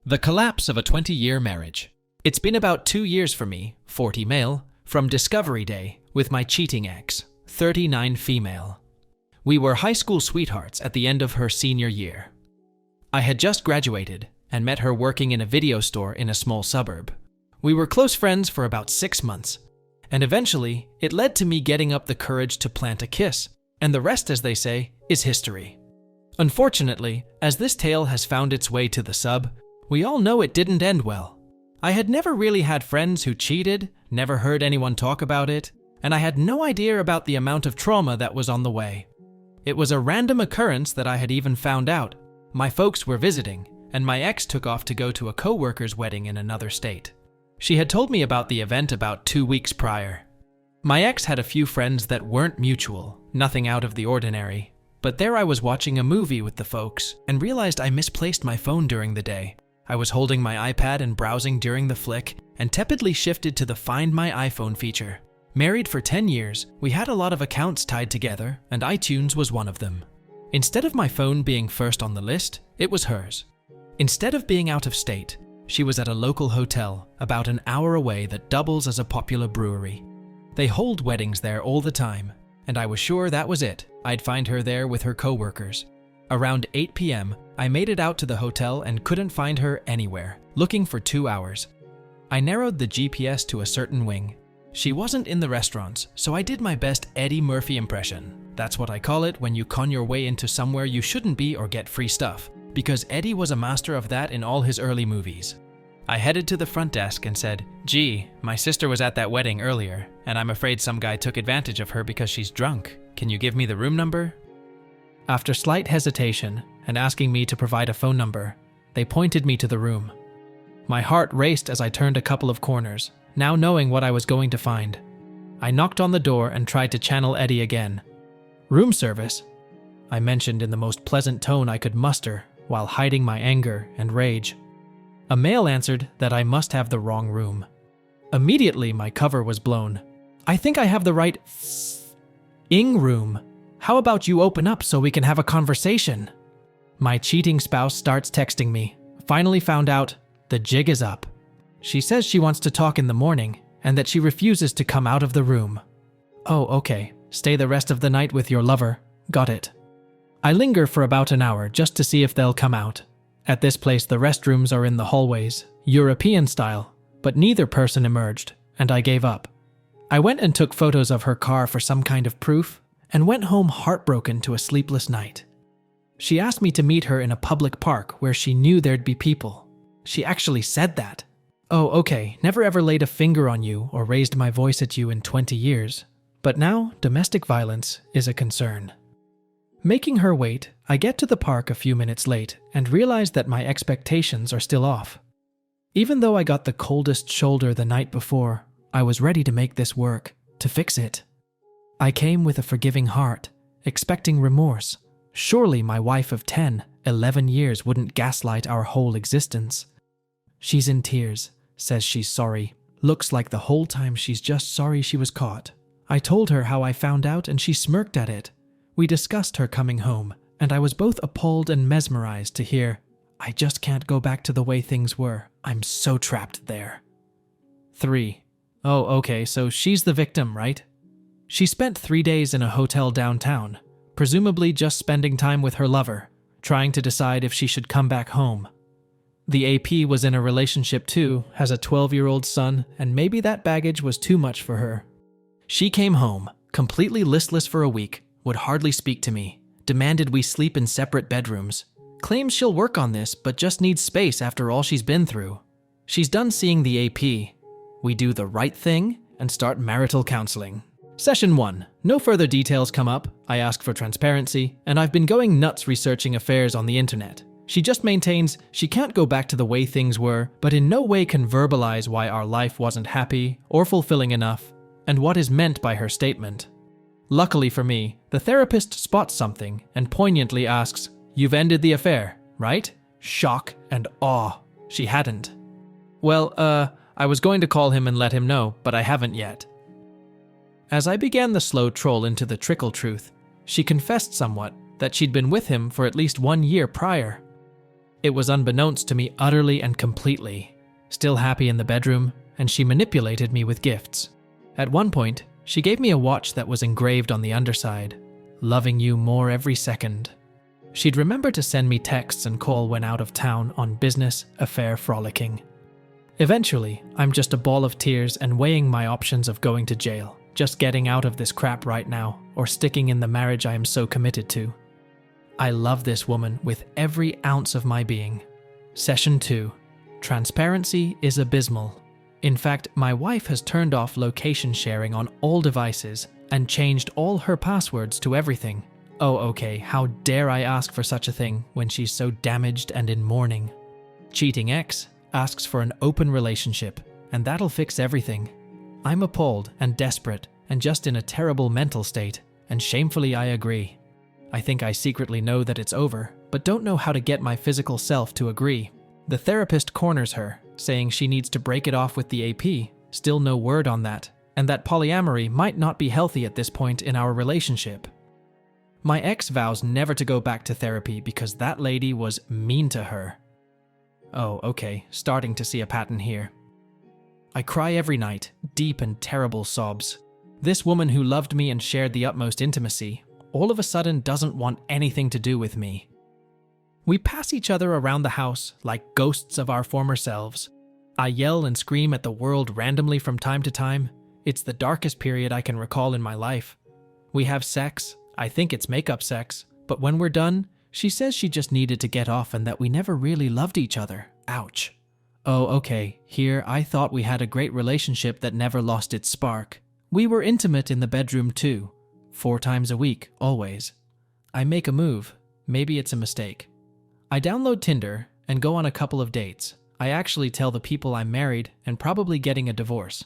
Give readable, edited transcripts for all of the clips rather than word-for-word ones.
The collapse of a 20-year marriage. It's been about 2 years for me, 40 male, from Discovery Day with my cheating ex, 39 female. We were high school sweethearts at the end of her senior year. I had just graduated and met her working in a video store in a small suburb. We were close friends for about 6 months, and eventually it led to me getting up the courage to plant a kiss, and the rest, as they say, is history. Unfortunately, as this tale has found its way to the sub, we all know it didn't end well. I had never really had friends who cheated, never heard anyone talk about it, and I had no idea about the amount of trauma that was on the way. It was a random occurrence that I had even found out. My folks were visiting, and my ex took off to go to a co-worker's wedding in another state. She had told me about the event about 2 weeks prior. My ex had a few friends that weren't mutual, nothing out of the ordinary, but there I was watching a movie with the folks and realized I misplaced my phone during the day. I was holding my iPad and browsing during the flick and tepidly shifted to the Find My iPhone feature. Married for 10 years, we had a lot of accounts tied together, and iTunes was one of them. Instead of my phone being first on the list, it was hers. Instead of being out of state, she was at a local hotel about an hour away that doubles as a popular brewery. They hold weddings there all the time, and I was sure that was it. I'd find her there with her co-workers. Around 8 p.m., I made it out to the hotel and couldn't find her anywhere, looking for 2 hours. I narrowed the GPS to a certain wing. She wasn't in the restaurants, so I did my best Eddie Murphy impression. That's what I call it when you con your way into somewhere you shouldn't be or get free stuff, because Eddie was a master of that in all his early movies. I headed to the front desk and said, "Gee, my sister was at that wedding earlier, and I'm afraid some guy took advantage of her because she's drunk. Can you give me the room number?" After slight hesitation and asking me to provide a phone number, they pointed me to the room. My heart raced as I turned a couple of corners, now knowing what I was going to find. I knocked on the door and tried to channel Eddie again. "Room service?" I mentioned in the most pleasant tone I could muster while hiding my anger and rage. A male answered that I must have the wrong room. Immediately, my cover was blown. "I think I have the right ing room. How about you open up so we can have a conversation?" My cheating spouse starts texting me. Finally found out the jig is up. She says she wants to talk in the morning and that she refuses to come out of the room. Oh, okay. Stay the rest of the night with your lover. Got it. I linger for about an hour just to see if they'll come out. At this place, the restrooms are in the hallways, European style, but neither person emerged, and I gave up. I went and took photos of her car for some kind of proof, and went home heartbroken to a sleepless night. She asked me to meet her in a public park where she knew there'd be people. She actually said that. Oh, okay, never ever laid a finger on you or raised my voice at you in 20 years, but now domestic violence is a concern. Making her wait, I get to the park a few minutes late and realize that my expectations are still off. Even though I got the coldest shoulder the night before, I was ready to make this work, to fix it. I came with a forgiving heart, expecting remorse. Surely my wife of 10, 11 years wouldn't gaslight our whole existence. She's in tears, says she's sorry. Looks like the whole time she's just sorry she was caught. I told her how I found out and she smirked at it. We discussed her coming home, and I was both appalled and mesmerized to hear, "I just can't go back to the way things were. I'm so trapped there." 3. Oh, okay, so she's the victim, right? She spent 3 days in a hotel downtown, presumably just spending time with her lover, trying to decide if she should come back home. The AP was in a relationship too, has a 12-year-old son, and maybe that baggage was too much for her. She came home, completely listless for a week, would hardly speak to me, demanded we sleep in separate bedrooms, claims she'll work on this but just needs space after all she's been through. She's done seeing the AP. We do the right thing and start marital counseling. Session 1. No further details come up. I ask for transparency, and I've been going nuts researching affairs on the internet. She just maintains she can't go back to the way things were, but in no way can verbalize why our life wasn't happy or fulfilling enough, and what is meant by her statement. Luckily for me, the therapist spots something and poignantly asks, "You've ended the affair, right?" Shock and awe. She hadn't. "Well, I was going to call him and let him know, but I haven't yet." As I began the slow troll into the trickle truth, she confessed somewhat that she'd been with him for at least 1 year prior. It was unbeknownst to me utterly and completely. Still happy in the bedroom, and she manipulated me with gifts. At one point, she gave me a watch that was engraved on the underside, "Loving you more every second." She'd remember to send me texts and call when out of town on business, affair frolicking. Eventually, I'm just a ball of tears and weighing my options of going to jail, just getting out of this crap right now, or sticking in the marriage I am so committed to. I love this woman with every ounce of my being. Session 2. Transparency is abysmal. In fact, my wife has turned off location sharing on all devices and changed all her passwords to everything. Oh, okay, how dare I ask for such a thing when she's so damaged and in mourning? Cheating ex asks for an open relationship, and that'll fix everything. I'm appalled and desperate and just in a terrible mental state, and shamefully I agree. I think I secretly know that it's over, but don't know how to get my physical self to agree. The therapist corners her, saying she needs to break it off with the AP, still no word on that, and that polyamory might not be healthy at this point in our relationship. My ex vows never to go back to therapy because that lady was mean to her. Oh, okay, starting to see a pattern here. I cry every night, deep and terrible sobs. This woman who loved me and shared the utmost intimacy, all of a sudden doesn't want anything to do with me. We pass each other around the house like ghosts of our former selves. I yell and scream at the world randomly from time to time. It's the darkest period I can recall in my life. We have sex. I think it's makeup sex, but when we're done, she says she just needed to get off and that we never really loved each other. Ouch. Oh, okay, here I thought we had a great relationship that never lost its spark. We were intimate in the bedroom too, 4 times a week, always. I make a move. Maybe it's a mistake. I download Tinder and go on a couple of dates. I actually tell the people I'm married and probably getting a divorce.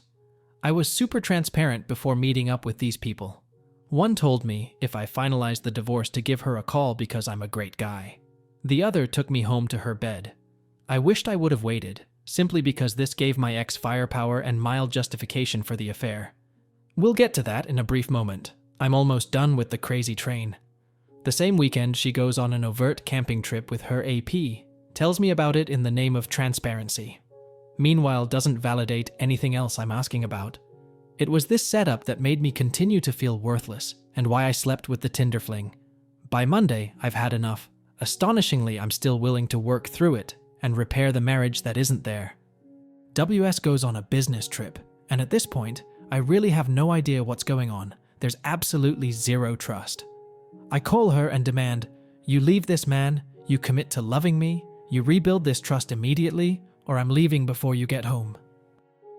I was super transparent before meeting up with these people. One told me if I finalized the divorce to give her a call because I'm a great guy. The other took me home to her bed. I wished I would have waited, simply because this gave my ex firepower and mild justification for the affair. We'll get to that in a brief moment. I'm almost done with the crazy train. The same weekend, she goes on an overt camping trip with her AP, tells me about it in the name of transparency. Meanwhile, doesn't validate anything else I'm asking about. It was this setup that made me continue to feel worthless, and why I slept with the Tinder fling. By Monday, I've had enough. Astonishingly, I'm still willing to work through it and repair the marriage that isn't there. WS goes on a business trip, and at this point, I really have no idea what's going on. There's absolutely zero trust. I call her and demand, you leave this man, you commit to loving me, you rebuild this trust immediately, or I'm leaving before you get home.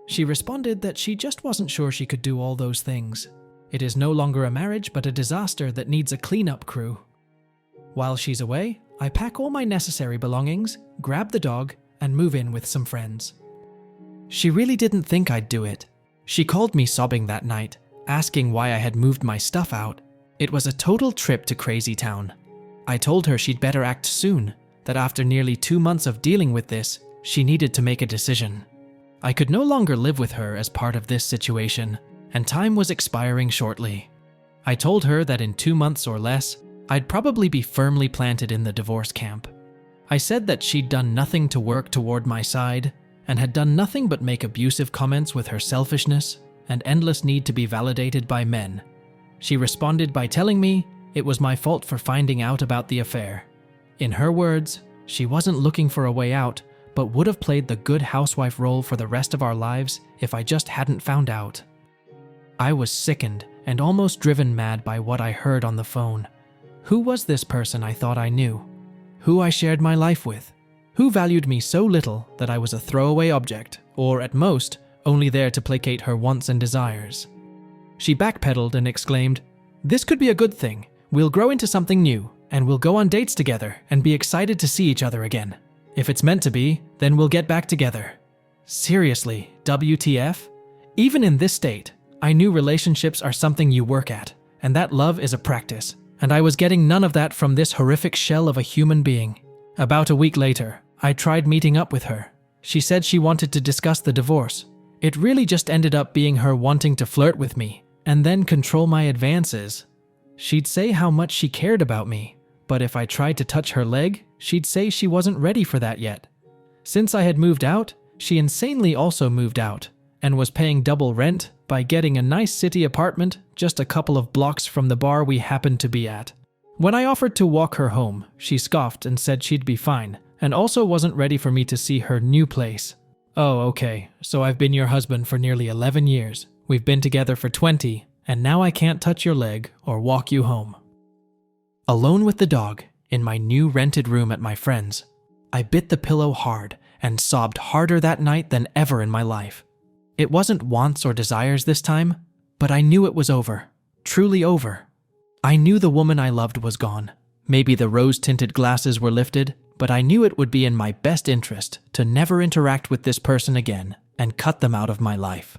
She responded that she just wasn't sure she could do all those things. It is no longer a marriage, but a disaster that needs a cleanup crew. While she's away, I pack all my necessary belongings, grab the dog, and move in with some friends. She really didn't think I'd do it. She called me sobbing that night, asking why I had moved my stuff out. It was a total trip to Crazy Town. I told her she'd better act soon, that after nearly 2 months of dealing with this, she needed to make a decision. I could no longer live with her as part of this situation, and time was expiring shortly. I told her that in 2 months or less, I'd probably be firmly planted in the divorce camp. I said that she'd done nothing to work toward my side, and had done nothing but make abusive comments with her selfishness and endless need to be validated by men. She responded by telling me it was my fault for finding out about the affair. In her words, she wasn't looking for a way out, but would have played the good housewife role for the rest of our lives if I just hadn't found out. I was sickened and almost driven mad by what I heard on the phone. Who was this person I thought I knew? Who I shared my life with? Who valued me so little that I was a throwaway object, or at most, only there to placate her wants and desires? She backpedaled and exclaimed, "This could be a good thing. We'll grow into something new, and we'll go on dates together and be excited to see each other again. If it's meant to be, then we'll get back together." Seriously, WTF? Even in this state, I knew relationships are something you work at, and that love is a practice, and I was getting none of that from this horrific shell of a human being. About a week later, I tried meeting up with her. She said she wanted to discuss the divorce. It really just ended up being her wanting to flirt with me, and then control my advances. She'd say how much she cared about me, but if I tried to touch her leg, she'd say she wasn't ready for that yet. Since I had moved out, she insanely also moved out and was paying double rent by getting a nice city apartment just a couple of blocks from the bar we happened to be at. When I offered to walk her home, she scoffed and said she'd be fine, and also wasn't ready for me to see her new place. Oh, okay, so I've been your husband for nearly 11 years. We've been together for 20, and now I can't touch your leg or walk you home. Alone with the dog, in my new rented room at my friend's, I bit the pillow hard and sobbed harder that night than ever in my life. It wasn't wants or desires this time, but I knew it was over, truly over. I knew the woman I loved was gone. Maybe the rose-tinted glasses were lifted, but I knew it would be in my best interest to never interact with this person again and cut them out of my life.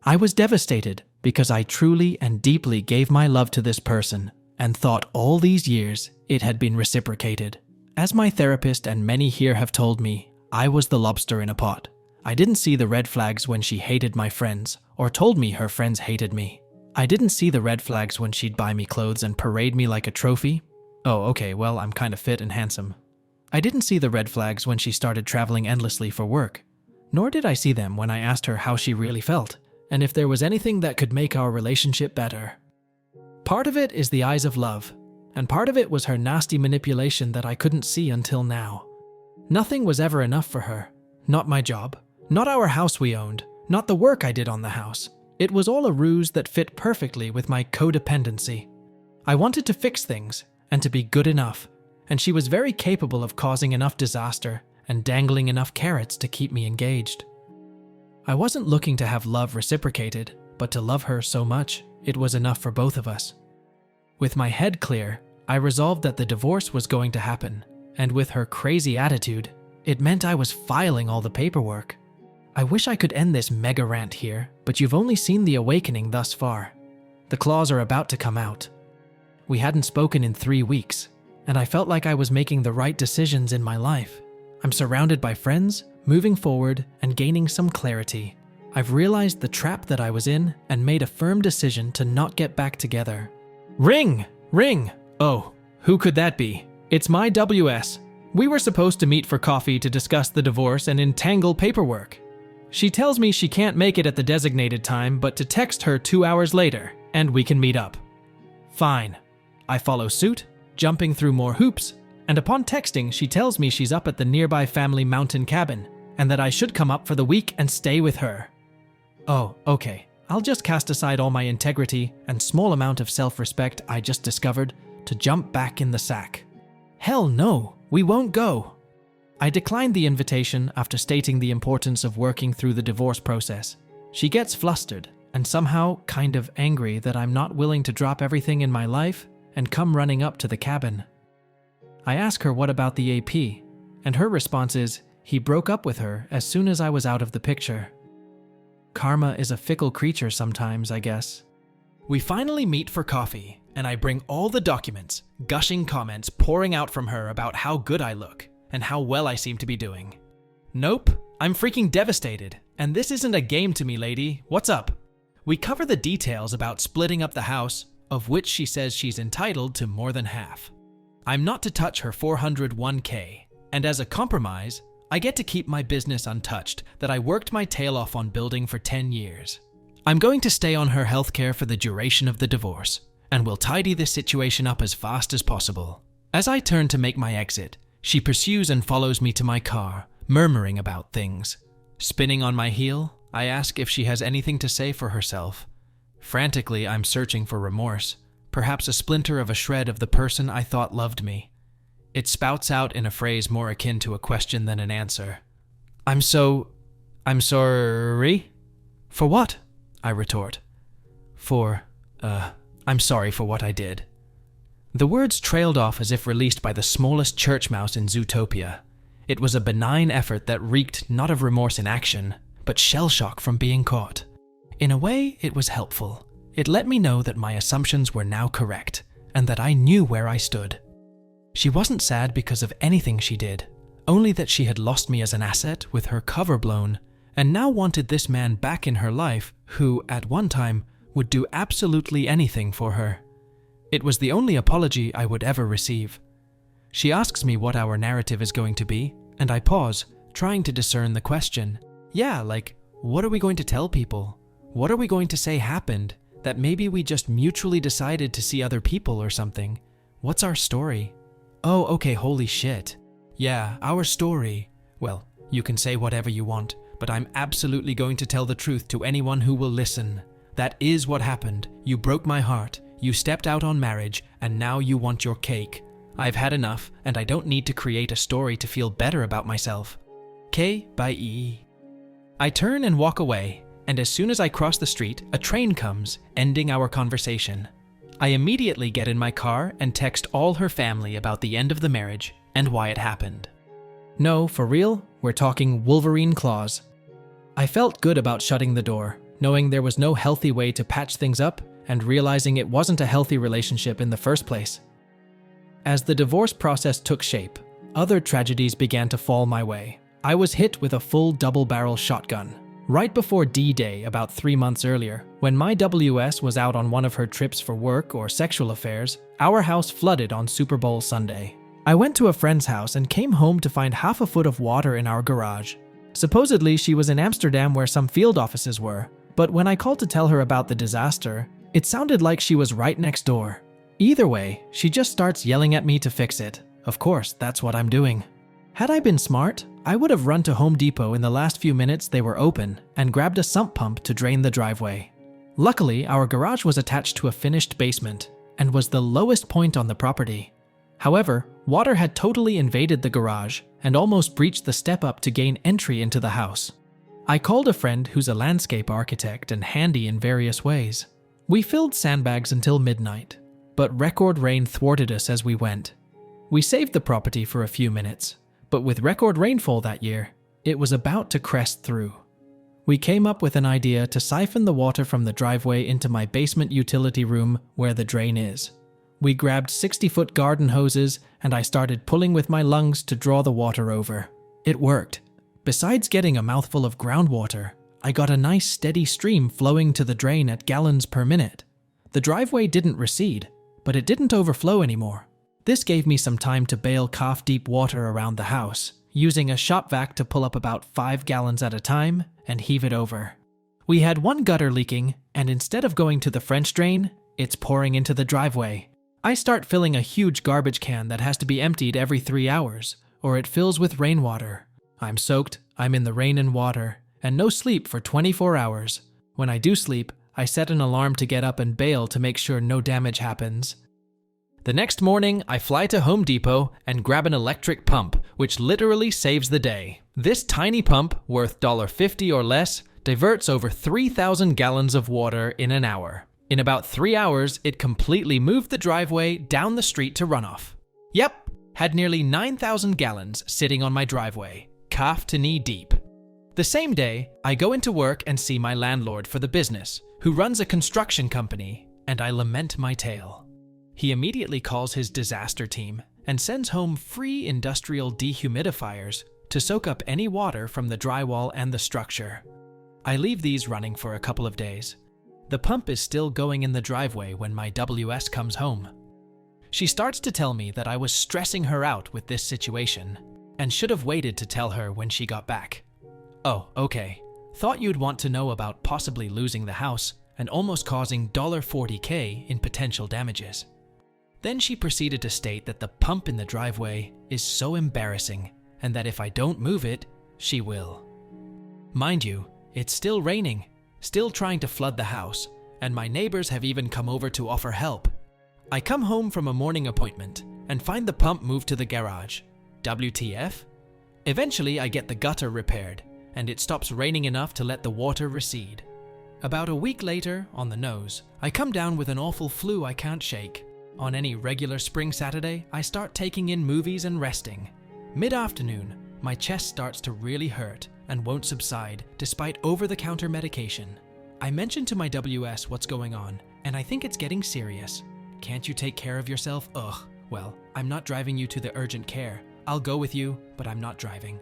I was devastated because I truly and deeply gave my love to this person and thought all these years it had been reciprocated. As my therapist and many here have told me, I was the lobster in a pot. I didn't see the red flags when she hated my friends or told me her friends hated me. I didn't see the red flags when she'd buy me clothes and parade me like a trophy. Oh, okay, well, I'm kind of fit and handsome. I didn't see the red flags when she started traveling endlessly for work. Nor did I see them when I asked her how she really felt and if there was anything that could make our relationship better. Part of it is the eyes of love, and part of it was her nasty manipulation that I couldn't see until now. Nothing was ever enough for her. Not my job, not our house we owned, not the work I did on the house. It was all a ruse that fit perfectly with my codependency. I wanted to fix things and to be good enough, and she was very capable of causing enough disaster and dangling enough carrots to keep me engaged. I wasn't looking to have love reciprocated, but to love her so much, it was enough for both of us. With my head clear, I resolved that the divorce was going to happen, and with her crazy attitude, it meant I was filing all the paperwork. I wish I could end this mega rant here, but you've only seen the awakening thus far. The claws are about to come out. We hadn't spoken in 3 weeks, and I felt like I was making the right decisions in my life. I'm surrounded by friends, moving forward, and gaining some clarity. I've realized the trap that I was in and made a firm decision to not get back together. Ring! Ring! Oh, who could that be? It's my WS. We were supposed to meet for coffee to discuss the divorce and entangle paperwork. She tells me she can't make it at the designated time, but to text her 2 hours later, and we can meet up. Fine. I follow suit, jumping through more hoops, and upon texting, she tells me she's up at the nearby family mountain cabin, and that I should come up for the week and stay with her. Oh, okay. I'll just cast aside all my integrity and small amount of self-respect I just discovered to jump back in the sack. Hell no, we won't go. I declined the invitation after stating the importance of working through the divorce process. She gets flustered and somehow kind of angry that I'm not willing to drop everything in my life and come running up to the cabin. I ask her what about the AP, and her response is he broke up with her as soon as I was out of the picture. Karma is a fickle creature sometimes, I guess. We finally meet for coffee, and I bring all the documents, gushing comments pouring out from her about how good I look and how well I seem to be doing. Nope, I'm freaking devastated, and this isn't a game to me, lady. What's up? We cover the details about splitting up the house, of which she says she's entitled to more than half. I'm not to touch her 401k, and as a compromise, I get to keep my business untouched that I worked my tail off on building for 10 years. I'm going to stay on her healthcare for the duration of the divorce, and will tidy this situation up as fast as possible. As I turn to make my exit, she pursues and follows me to my car, murmuring about things. Spinning on my heel, I ask if she has anything to say for herself. Frantically, I'm searching for remorse, perhaps a splinter of a shred of the person I thought loved me. It spouts out in a phrase more akin to a question than an answer. I'm sorry? For what? I retort. I'm sorry for what I did. The words trailed off as if released by the smallest church mouse in Zootopia. It was a benign effort that reeked not of remorse in action, but shell shock from being caught. In a way, it was helpful. It let me know that my assumptions were now correct, and that I knew where I stood. She wasn't sad because of anything she did, only that she had lost me as an asset with her cover blown, and now wanted this man back in her life who, at one time, would do absolutely anything for her. It was the only apology I would ever receive. She asks me what our narrative is going to be, and I pause, trying to discern the question. Yeah, like, what are we going to tell people? What are we going to say happened? That maybe we just mutually decided to see other people or something? What's our story? Oh, okay, holy shit. Yeah, our story. Well, you can say whatever you want, but I'm absolutely going to tell the truth to anyone who will listen. That is what happened. You broke my heart. You stepped out on marriage, and now you want your cake. I've had enough, and I don't need to create a story to feel better about myself. K by E. I turn and walk away, and as soon as I cross the street, a train comes, ending our conversation. I immediately get in my car and text all her family about the end of the marriage and why it happened. No, for real, we're talking Wolverine claws. I felt good about shutting the door, knowing there was no healthy way to patch things up and realizing it wasn't a healthy relationship in the first place. As the divorce process took shape, other tragedies began to fall my way. I was hit with a full double-barrel shotgun. Right before D-Day about 3 months earlier, when my WS was out on one of her trips for work or sexual affairs, our house flooded on Super Bowl Sunday. I went to a friend's house and came home to find half a foot of water in our garage. Supposedly, she was in Amsterdam where some field offices were, but when I called to tell her about the disaster, it sounded like she was right next door. Either way, she just starts yelling at me to fix it. Of course, that's what I'm doing. Had I been smart, I would have run to Home Depot in the last few minutes they were open and grabbed a sump pump to drain the driveway. Luckily, our garage was attached to a finished basement and was the lowest point on the property. However, water had totally invaded the garage and almost breached the step up to gain entry into the house. I called a friend who's a landscape architect and handy in various ways. We filled sandbags until midnight, but record rain thwarted us as we went. We saved the property for a few minutes, but with record rainfall that year, it was about to crest through. We came up with an idea to siphon the water from the driveway into my basement utility room where the drain is. We grabbed 60-foot garden hoses and I started pulling with my lungs to draw the water over. It worked. Besides getting a mouthful of groundwater, I got a nice steady stream flowing to the drain at gallons per minute. The driveway didn't recede, but it didn't overflow anymore. This gave me some time to bail calf-deep water around the house, using a shop vac to pull up about 5 gallons at a time and heave it over. We had one gutter leaking, and instead of going to the French drain, it's pouring into the driveway. I start filling a huge garbage can that has to be emptied every 3 hours, or it fills with rainwater. I'm soaked, I'm in the rain and water, and no sleep for 24 hours. When I do sleep, I set an alarm to get up and bail to make sure no damage happens. The next morning, I fly to Home Depot and grab an electric pump, which literally saves the day. This tiny pump, worth $50 or less, diverts over 3,000 gallons of water in an hour. In about 3 hours, it completely moved the driveway down the street to runoff. Yep, had nearly 9,000 gallons sitting on my driveway, calf to knee deep. The same day, I go into work and see my landlord for the business, who runs a construction company, and I lament my tale. He immediately calls his disaster team and sends home free industrial dehumidifiers to soak up any water from the drywall and the structure. I leave these running for a couple of days. The pump is still going in the driveway when my WS comes home. She starts to tell me that I was stressing her out with this situation and should have waited to tell her when she got back. Oh, okay. Thought you'd want to know about possibly losing the house and almost causing $40K in potential damages. Then she proceeded to state that the pump in the driveway is so embarrassing and that if I don't move it, she will. Mind you, it's still raining, still trying to flood the house, and my neighbors have even come over to offer help. I come home from a morning appointment and find the pump moved to the garage. WTF? Eventually, I get the gutter repaired, and it stops raining enough to let the water recede. About a week later, on the nose, I come down with an awful flu I can't shake. On any regular spring Saturday, I start taking in movies and resting. Mid-afternoon, my chest starts to really hurt and won't subside despite over-the-counter medication. I mention to my WS what's going on, and I think it's getting serious. Can't you take care of yourself? Ugh. Well, I'm not driving you to the urgent care. I'll go with you, but I'm not driving.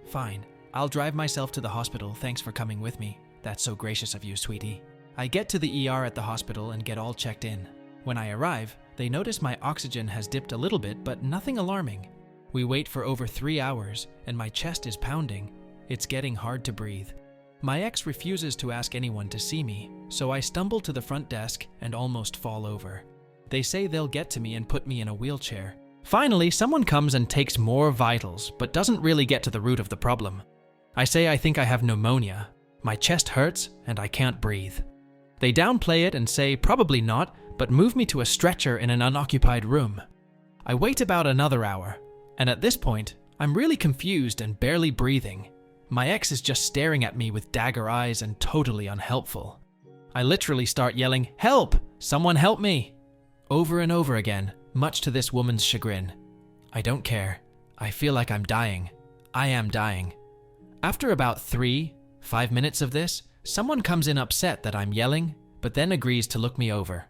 Fine. I'll drive myself to the hospital. Thanks for coming with me. That's so gracious of you, sweetie. I get to the ER at the hospital and get all checked in. When I arrive, They notice my oxygen has dipped a little bit, but nothing alarming. We wait for over 3 hours, and my chest is pounding. It's getting hard to breathe. My ex refuses to ask anyone to see me, so I stumble to the front desk and almost fall over. They say they'll get to me and put me in a wheelchair. Finally, someone comes and takes more vitals, but doesn't really get to the root of the problem. I say I think I have pneumonia. My chest hurts, and I can't breathe. They downplay it and say probably not, but move me to a stretcher in an unoccupied room. I wait about another hour, and at this point, I'm really confused and barely breathing. My ex is just staring at me with dagger eyes and totally unhelpful. I literally start yelling, "Help! Someone help me!" over and over again, much to this woman's chagrin. I don't care. I feel like I'm dying. I am dying. After about 3-5 minutes of this, someone comes in upset that I'm yelling, but then agrees to look me over.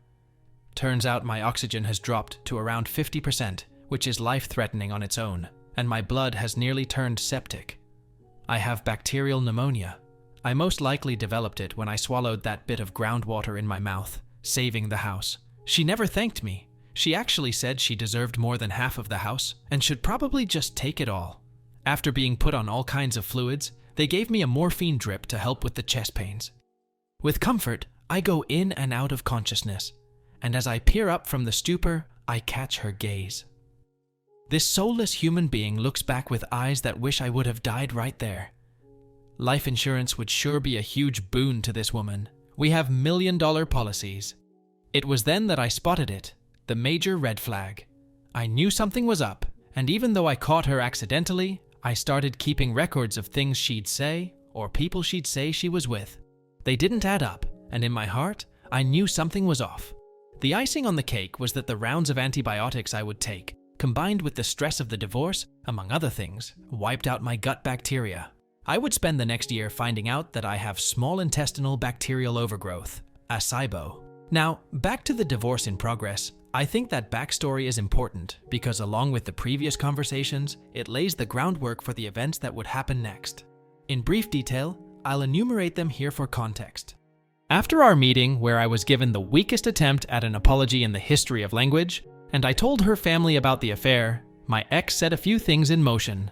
Turns out my oxygen has dropped to around 50%, which is life-threatening on its own, and my blood has nearly turned septic. I have bacterial pneumonia. I most likely developed it when I swallowed that bit of groundwater in my mouth, saving the house. She never thanked me. She actually said she deserved more than half of the house and should probably just take it all. After being put on all kinds of fluids, they gave me a morphine drip to help with the chest pains. With comfort, I go in and out of consciousness, and as I peer up from the stupor, I catch her gaze. This soulless human being looks back with eyes that wish I would have died right there. Life insurance would sure be a huge boon to this woman. We have million-dollar policies. It was then that I spotted it, the major red flag. I knew something was up, and even though I caught her accidentally, I started keeping records of things she'd say or people she'd say she was with. They didn't add up, and in my heart, I knew something was off. The icing on the cake was that the rounds of antibiotics I would take, combined with the stress of the divorce, among other things, wiped out my gut bacteria. I would spend the next year finding out that I have small intestinal bacterial overgrowth, a SIBO. Now, back to the divorce in progress. I think that backstory is important because along with the previous conversations, it lays the groundwork for the events that would happen next. In brief detail, I'll enumerate them here for context. After our meeting, where I was given the weakest attempt at an apology in the history of language, and I told her family about the affair, my ex set a few things in motion.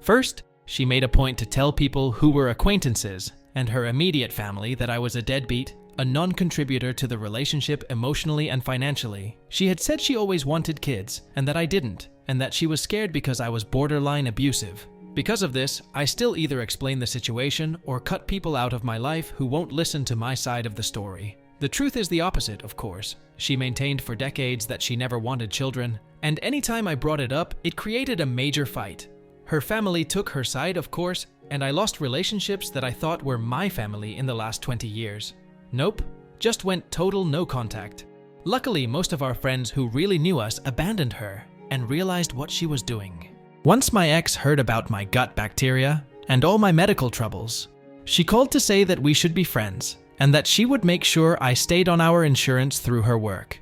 First, she made a point to tell people who were acquaintances and her immediate family that I was a deadbeat, a non-contributor to the relationship emotionally and financially. She had said she always wanted kids, and that I didn't, and that she was scared because I was borderline abusive. Because of this, I still either explain the situation or cut people out of my life who won't listen to my side of the story. The truth is the opposite, of course. She maintained for decades that she never wanted children, and anytime I brought it up, it created a major fight. Her family took her side, of course, and I lost relationships that I thought were my family in the last 20 years. Nope, just went total no contact. Luckily, most of our friends who really knew us abandoned her and realized what she was doing. Once my ex heard about my gut bacteria and all my medical troubles, she called to say that we should be friends and that she would make sure I stayed on our insurance through her work.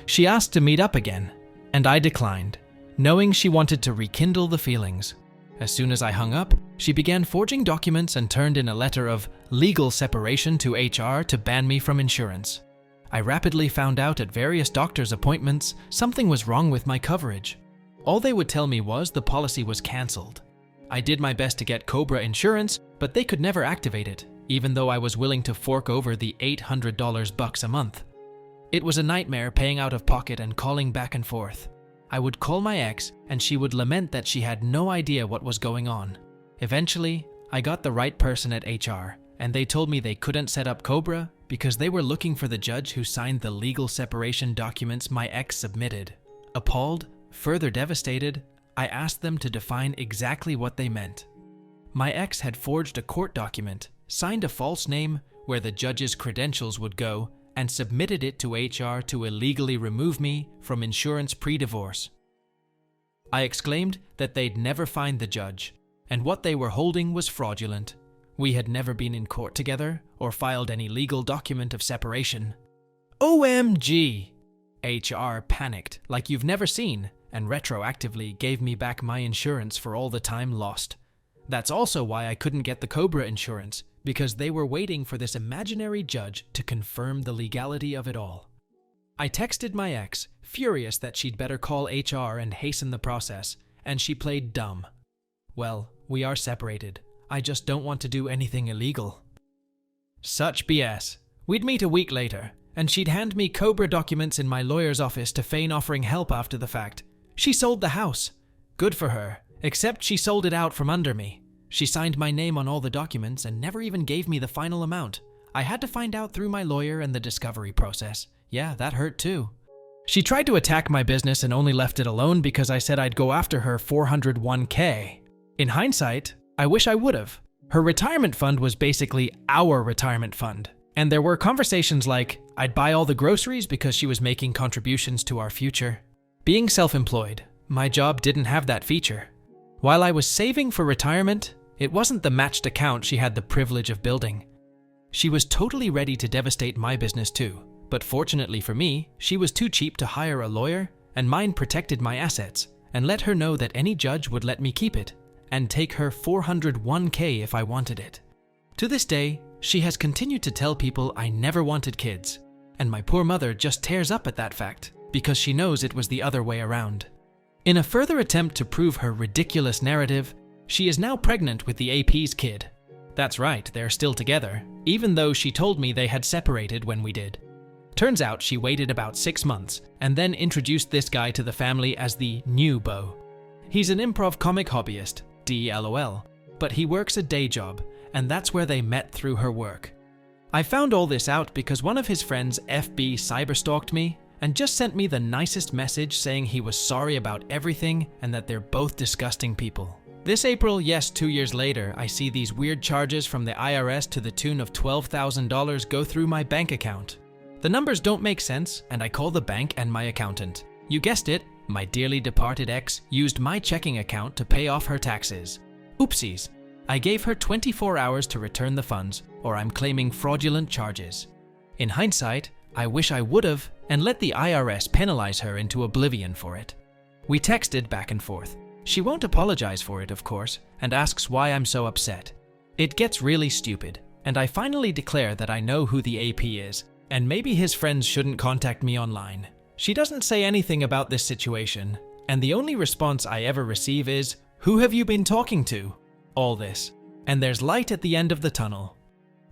She asked to meet up again, and I declined, knowing she wanted to rekindle the feelings. As soon as I hung up, she began forging documents and turned in a letter of legal separation to HR to ban me from insurance. I rapidly found out at various doctor's appointments something was wrong with my coverage. All they would tell me was the policy was cancelled. I did my best to get Cobra insurance, but they could never activate it, even though I was willing to fork over the $800 a month. It was a nightmare paying out of pocket and calling back and forth. I would call my ex, and she would lament that she had no idea what was going on. Eventually, I got the right person at HR, and they told me they couldn't set up Cobra because they were looking for the judge who signed the legal separation documents my ex submitted. Appalled, further devastated, I asked them to define exactly what they meant. My ex had forged a court document, signed a false name where the judge's credentials would go, and submitted it to HR to illegally remove me from insurance pre-divorce. I exclaimed that they'd never find the judge, and what they were holding was fraudulent. We had never been in court together or filed any legal document of separation. OMG! HR panicked like you've never seen and retroactively gave me back my insurance for all the time lost. That's also why I couldn't get the Cobra insurance, because they were waiting for this imaginary judge to confirm the legality of it all. I texted my ex, furious that she'd better call HR and hasten the process, and she played dumb. Well, we are separated. I just don't want to do anything illegal. Such BS. We'd meet a week later, and she'd hand me COBRA documents in my lawyer's office to feign offering help after the fact. She sold the house. Good for her, except she sold it out from under me. She signed my name on all the documents and never even gave me the final amount. I had to find out through my lawyer and the discovery process. Yeah, that hurt too. She tried to attack my business and only left it alone because I said I'd go after her $401K. In hindsight, I wish I would've. Her retirement fund was basically our retirement fund. And there were conversations like, I'd buy all the groceries because she was making contributions to our future. Being self-employed, my job didn't have that feature. While I was saving for retirement, it wasn't the matched account she had the privilege of building. She was totally ready to devastate my business too, but fortunately for me, she was too cheap to hire a lawyer, and mine protected my assets and let her know that any judge would let me keep it and take her $401K if I wanted it. To this day, she has continued to tell people I never wanted kids, and my poor mother just tears up at that fact because she knows it was the other way around. In a further attempt to prove her ridiculous narrative, she is now pregnant with the AP's kid. That's right, they're still together, even though she told me they had separated when we did. Turns out she waited about 6 months and then introduced this guy to the family as the new beau. He's an improv comic hobbyist, DLOL, but he works a day job, and that's where they met through her work. I found all this out because one of his friends FB cyberstalked me and just sent me the nicest message saying he was sorry about everything and that they're both disgusting people. This April, yes, 2 years later, I see these weird charges from the IRS to the tune of $12,000 go through my bank account. The numbers don't make sense, and I call the bank and my accountant. You guessed it, my dearly departed ex used my checking account to pay off her taxes. Oopsies. I gave her 24 hours to return the funds, or I'm claiming fraudulent charges. In hindsight, I wish I would've and let the IRS penalize her into oblivion for it. We texted back and forth. She won't apologize for it, of course, and asks why I'm so upset. It gets really stupid, and I finally declare that I know who the AP is, and maybe his friends shouldn't contact me online. She doesn't say anything about this situation, and the only response I ever receive is, "Who have you been talking to?" All this. And there's light at the end of the tunnel.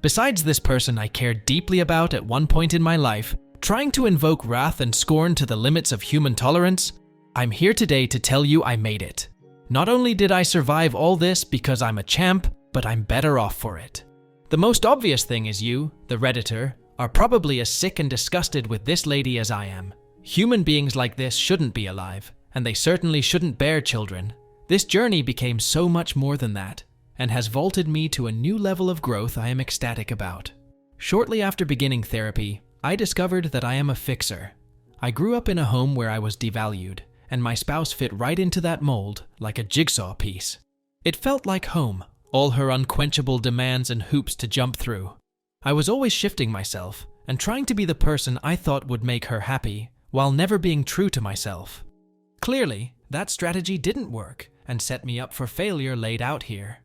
Besides this person I cared deeply about at one point in my life, trying to invoke wrath and scorn to the limits of human tolerance, I'm here today to tell you I made it. Not only did I survive all this because I'm a champ, but I'm better off for it. The most obvious thing is you, the Redditor, are probably as sick and disgusted with this lady as I am. Human beings like this shouldn't be alive, and they certainly shouldn't bear children. This journey became so much more than that, and has vaulted me to a new level of growth I am ecstatic about. Shortly after beginning therapy, I discovered that I am a fixer. I grew up in a home where I was devalued, and my spouse fit right into that mold like a jigsaw piece. It felt like home, all her unquenchable demands and hoops to jump through. I was always shifting myself and trying to be the person I thought would make her happy, while never being true to myself. Clearly, that strategy didn't work and set me up for failure laid out here.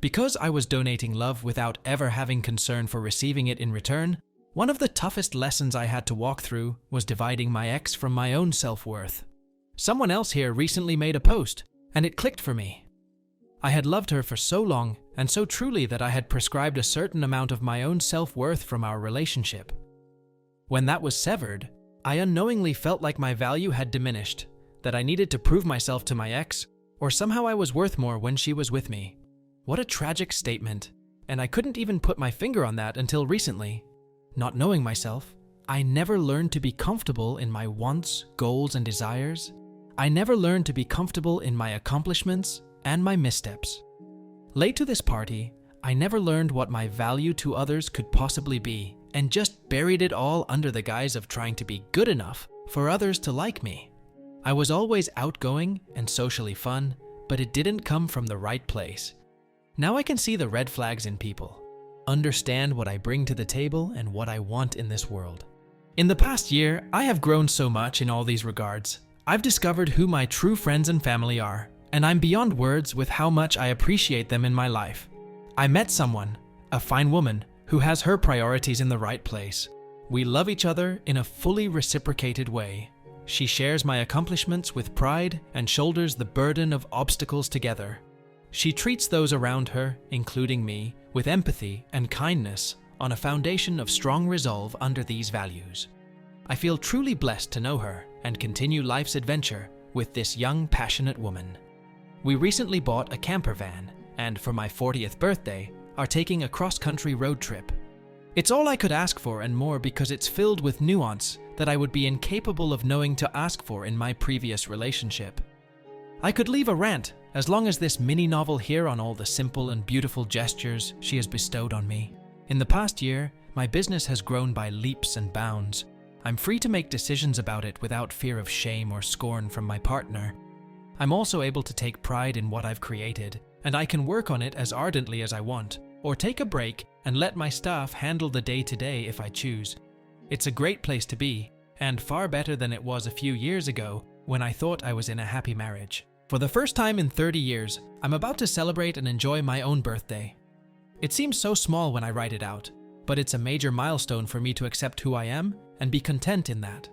Because I was donating love without ever having concern for receiving it in return, one of the toughest lessons I had to walk through was dividing my ex from my own self-worth. Someone else here recently made a post, and it clicked for me. I had loved her for so long and so truly that I had prescribed a certain amount of my own self-worth from our relationship. When that was severed, I unknowingly felt like my value had diminished, that I needed to prove myself to my ex, or somehow I was worth more when she was with me. What a tragic statement, and I couldn't even put my finger on that until recently. Not knowing myself, I never learned to be comfortable in my wants, goals, and desires. I never learned to be comfortable in my accomplishments and my missteps. Late to this party, I never learned what my value to others could possibly be, and just buried it all under the guise of trying to be good enough for others to like me. I was always outgoing and socially fun, but it didn't come from the right place. Now I can see the red flags in people, understand what I bring to the table and what I want in this world. In the past year, I have grown so much in all these regards. I've discovered who my true friends and family are, and I'm beyond words with how much I appreciate them in my life. I met someone, a fine woman, who has her priorities in the right place. We love each other in a fully reciprocated way. She shares my accomplishments with pride and shoulders the burden of obstacles together. She treats those around her, including me, with empathy and kindness on a foundation of strong resolve under these values. I feel truly blessed to know her and continue life's adventure with this young, passionate woman. We recently bought a camper van and, for my 40th birthday, are taking a cross-country road trip. It's all I could ask for and more because it's filled with nuance that I would be incapable of knowing to ask for in my previous relationship. I could leave a rant as long as this mini-novel here on all the simple and beautiful gestures she has bestowed on me. In the past year, my business has grown by leaps and bounds. I'm free to make decisions about it without fear of shame or scorn from my partner. I'm also able to take pride in what I've created, and I can work on it as ardently as I want, or take a break and let my staff handle the day-to-day if I choose. It's a great place to be, and far better than it was a few years ago when I thought I was in a happy marriage. For the first time in 30 years, I'm about to celebrate and enjoy my own birthday. It seems so small when I write it out, but it's a major milestone for me to accept who I am and be content in that.